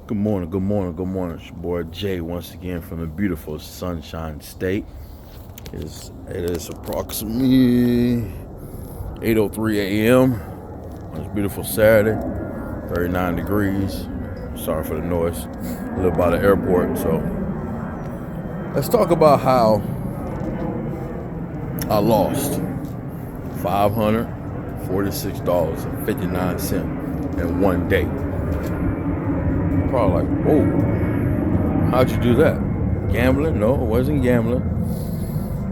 Good morning, good morning, good morning. It's your boy Jay once again from the beautiful Sunshine State. It is approximately 8:03 a.m. on this beautiful Saturday, 39 degrees. Sorry for the noise. I live by the airport, so let's talk about how I lost $546.59 in one day. Probably like, whoa, how'd you do that? Gambling? No, it wasn't gambling.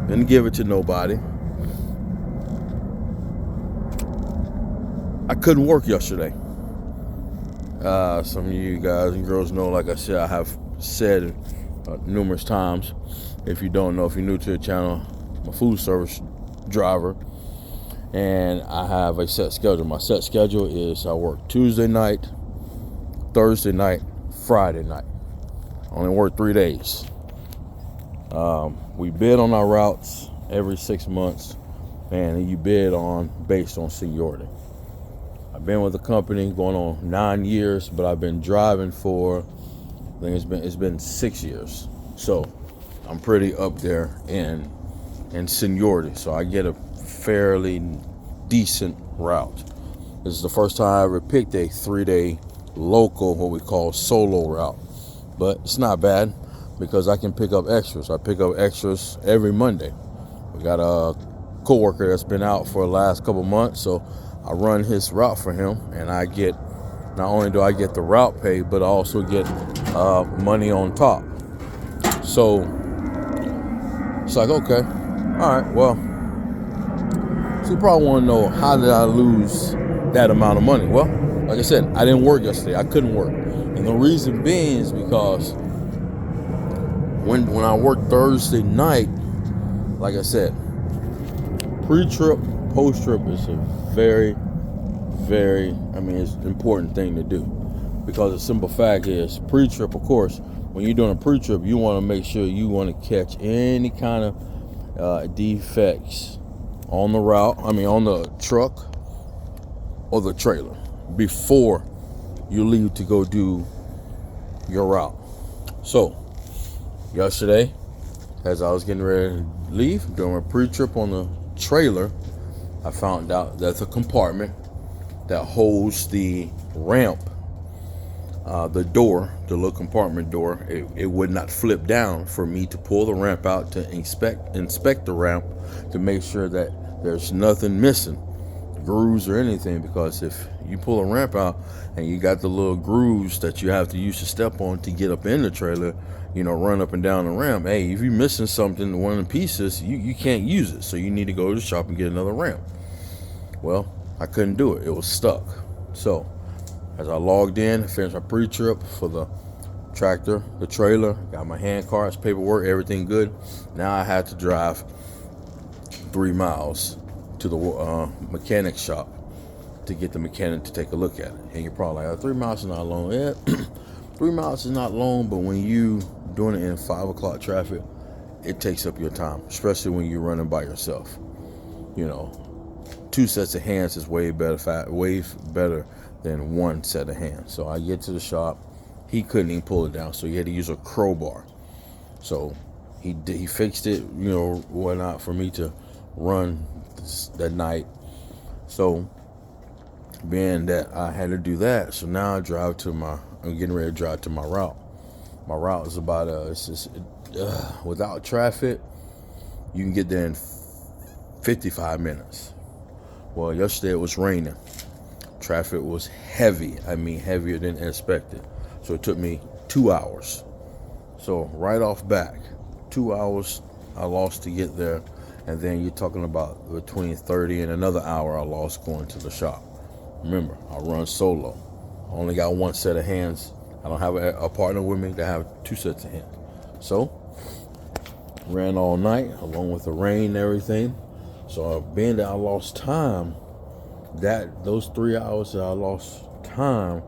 Didn't give it to nobody. I couldn't work yesterday. Some of you guys and girls know, like I said, I have said numerous times. If you don't know, if you're new to the channel, I'm a food service driver, and I have a set schedule. My set schedule is I work Tuesday night, Thursday night, Friday night. I only work 3 days. We bid on our routes every 6 months, and you bid on based on seniority. I've been with the company going on 9 years, but I've been driving for, I think it's been 6 years. So I'm pretty up there in seniority. So I get a fairly decent route. This is the first time I ever picked a 3-day local, what we call solo route. But it's not bad because I can pick up extras. I pick up extras every Monday. We got a coworker that's been out for the last couple months, so I run his route for him, and I get, not only do I get the route pay, but I also get money on top. So it's like, okay, all right, well, so you probably want to know, how did I lose that amount of money? Well, like I said, I didn't work yesterday. I couldn't work. And the reason being is because when I worked Thursday night, like I said, pre-trip, post-trip is a very, it's an important thing to do. Because the simple fact is, pre-trip, of course, when you're doing a pre-trip, you want to make sure you want to catch any kind of defects on the route, on the truck or the trailer before you leave to go do your route. So yesterday, as I was getting ready to leave, doing a pre-trip on the trailer, I found out that the compartment that holds the ramp, the door, the little compartment door, it would not flip down for me to pull the ramp out to inspect the ramp to make sure that there's nothing missing, grooves or anything. Because if you pull a ramp out and you got the little grooves that you have to use to step on to get up in the trailer, run up and down the ramp, hey, if you're missing something, one of the pieces, you can't use it. So you need to go to the shop and get another ramp. Well, I couldn't do it. It was stuck. So as I logged in, finished my pre-trip for the tractor, the trailer, got my hand cards, paperwork, everything good. Now I had to drive 3 miles to the mechanic shop to get the mechanic to take a look at it. And you're probably like, 3 miles is not long. Yeah, 3 miles is not long, but when you doing it in 5 o'clock traffic, it takes up your time, especially when you're running by yourself. 2 sets of hands is way better than 1 set of hands. So I get to the shop, he couldn't even pull it down, so he had to use a crowbar. So he fixed it, whatnot, for me to run that night. So being that I had to do that, so now I'm getting ready to drive to my route. My route is about without traffic, you can get there in 55 minutes. Well, yesterday it was raining. Traffic was heavy. Heavier than expected. So it took me 2 hours. So right off back, 2 hours I lost to get there. And then you're talking about between 30 and another hour I lost going to the shop. Remember, I run solo. I only got 1 set of hands. I don't have a partner with me to have 2 sets of hands. So ran all night along with the rain and everything. So being that I lost time, those 3 hours that I lost time,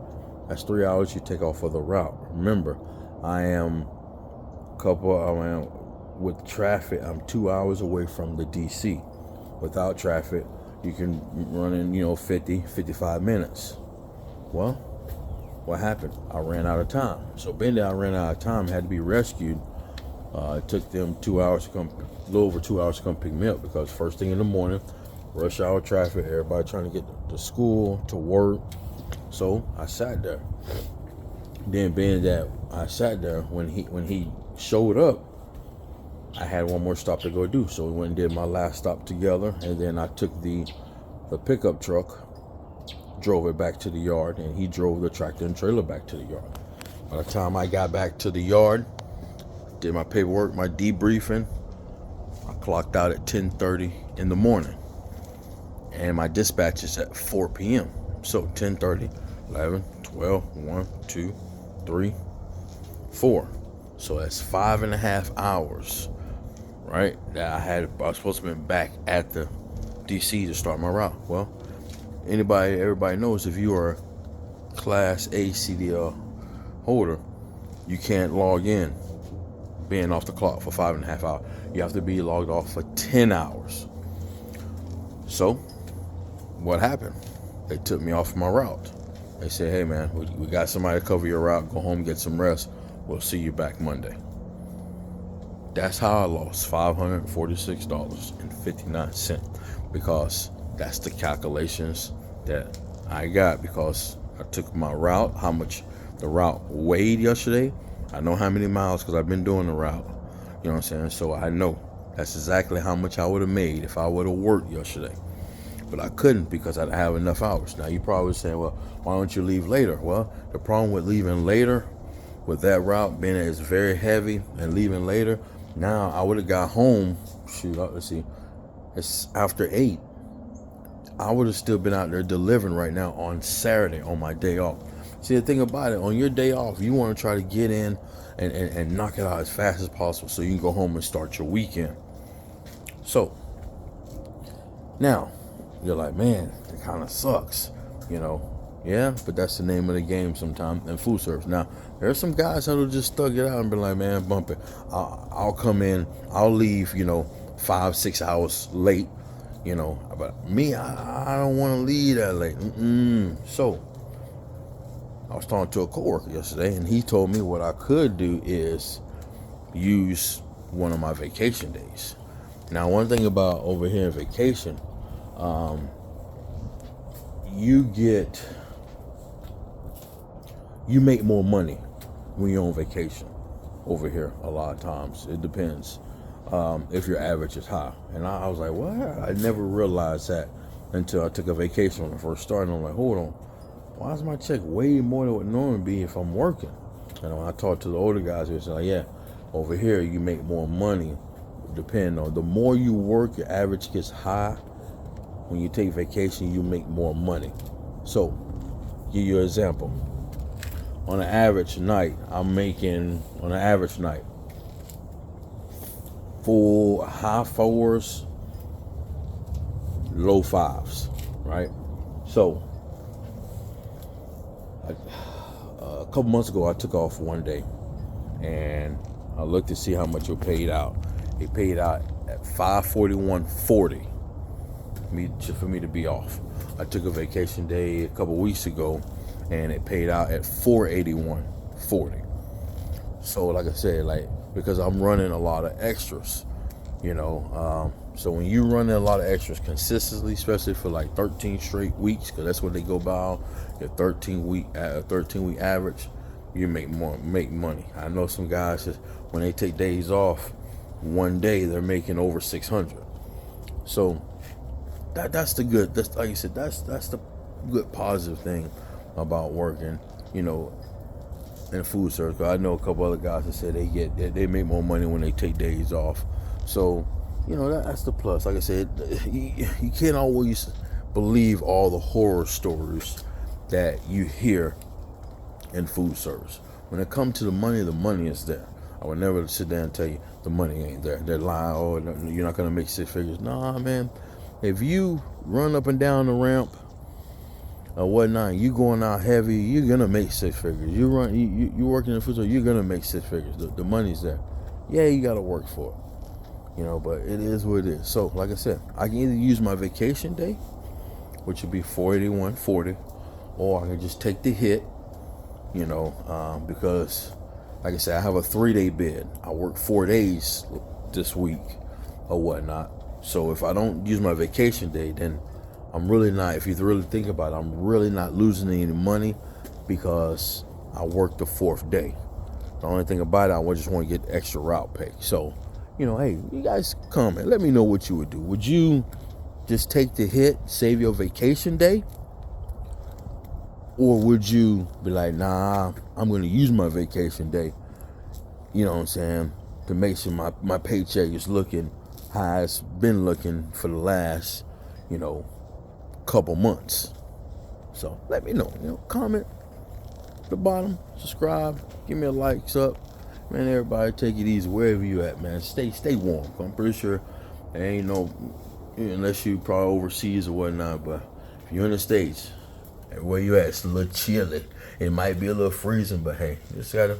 that's 3 hours you take off of the route. Remember, with traffic, I'm 2 hours away from the DC. Without traffic, you can run in, 50, 55 minutes. Well, what happened? I ran out of time. So being that I ran out of time, had to be rescued. It took them 2 hours to come, a little over 2 hours to come pick me up, because first thing in the morning, rush hour traffic, everybody trying to get to school, to work. So I sat there. Then being that I sat there, when he showed up, I had one more stop to go do. So we went and did my last stop together, and then I took the pickup truck, drove it back to the yard, and he drove the tractor and trailer back to the yard. By the time I got back to the yard, did my paperwork, my debriefing, I clocked out at 10:30 in the morning. And my dispatch is at 4 p.m. So 10:30, 11, 12, 1, 2, 3, 4. So that's 5.5 hours, right? That I was supposed to be back at the DC to start my route. Well, everybody knows, if you are a Class A CDL holder, you can't log in being off the clock for 5.5 hours. You have to be logged off for 10 hours. So what happened? They took me off my route. They said, hey man, we got somebody to cover your route. Go home, get some rest. We'll see you back Monday. That's how I lost $546.59, because that's the calculations that I got, because I took my route, how much the route weighed yesterday. I know how many miles, because I've been doing the route. You know what I'm saying? So I know that's exactly how much I would have made if I would have worked yesterday. But I couldn't, because I didn't have enough hours. Now you probably saying, well, why don't you leave later? Well, the problem with leaving later, with that route being that it's very heavy, and leaving later, now I would have got home, let's see, it's after 8. I would have still been out there delivering right now on Saturday on my day off. See, the thing about it, on your day off, you want to try to get in and knock it out as fast as possible, so you can go home and start your weekend. So now you're like, man, it kind of sucks, you know. Yeah, but that's the name of the game sometimes in food service. Now, there's some guys that'll just thug it out and be like, man, bump it. I'll come in, I'll leave, 5-6 hours late, But me, I don't want to leave that late. So I was talking to a coworker yesterday, and he told me what I could do is use one of my vacation days. Now, one thing about over here in vacation, you make more money when you're on vacation over here. A lot of times it depends if your average is high. And I was like, what? I never realized that until I took a vacation when I first started. I'm like, hold on, why is my check way more than what it normally be if I'm working? And when I talked to the older guys, they were like, yeah, over here you make more money. Depending on the more you work, your average gets high. When you take vacation, you make more money. So give you an example. On an average night, I'm making, on an average night, full high 4s, low 5s, right? So a couple months ago, I took off one day, and I looked to see how much it paid out. It paid out at $541.40 for me to be off. I took a vacation day a couple weeks ago, and it paid out at $481.40. So like I said, because I'm running a lot of extras, so when you running a lot of extras consistently, especially for 13 straight weeks, because that's what they go by, your 13-week average, you make money. I know some guys just, when they take days off, one day they're making over 600. So that's the good. That's, like you said, that's the good positive thing about working, in food service. I know a couple other guys that said they make more money when they take days off. So, that's the plus. Like I said, you can't always believe all the horror stories that you hear in food service. When it comes to the money is there. I would never sit there and tell you the money ain't there. They're lying. Oh, you're not gonna make 6 figures. Nah, man. If you run up and down the ramp or whatnot, you going out heavy, you're gonna make 6 figures. You working in food service, you're gonna make 6 figures. The money's there. Yeah, you gotta work for it. But it is what it is. So, like I said, I can either use my vacation day, which would be $481.40, or I can just take the hit because, like I said, I have a 3-day bid. I work 4 days this week or whatnot. So if I don't use my vacation day, then I'm really not, if you really think about it, I'm really not losing any money because I work the 4th day. The only thing about it, I just want to get extra route pay. So, hey, you guys comment. Let me know what you would do. Would you just take the hit, save your vacation day? Or would you be like, nah, I'm going to use my vacation day, you know what I'm saying, to make sure my paycheck is looking how it's been looking for the last, couple months. So let me know. Comment at the bottom, subscribe, give me a likes up. Man, everybody take it easy wherever you at, man. Stay warm. I'm pretty sure there ain't no, unless you probably overseas or whatnot, but if you're in the States, where you at, it's a little chilly. It might be a little freezing, but hey, just gotta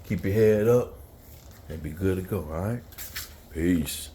keep your head up and be good to go, all right? Peace.